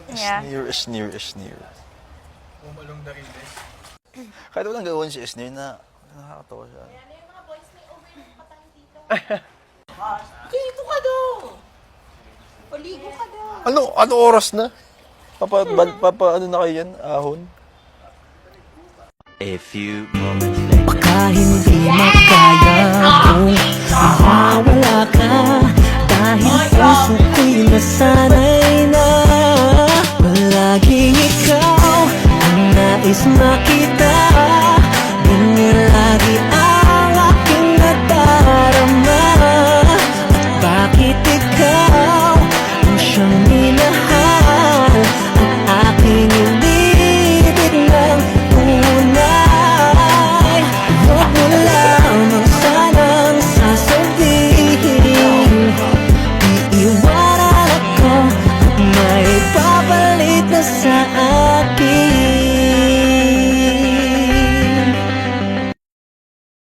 Yeah. Is near. Pumalong na rin eh. Kahit walang gawin si Isneer na nakakatawa siya. Dito ka daw! Paligo ka daw! Ano oras na? Ano na kayo yan? Ahon? A few moments later. Baka hindi makaya kung mawala ka. Dahil puso ko'y nasanay na palaging ikaw ang nais makita. Ganyan lagi ang aking nadarama. At bakit ikaw ang siyang minahal at aking inibig ng tunay? Huwag mo lamang sanang sasabihin iiwanan ako at may papalit na sa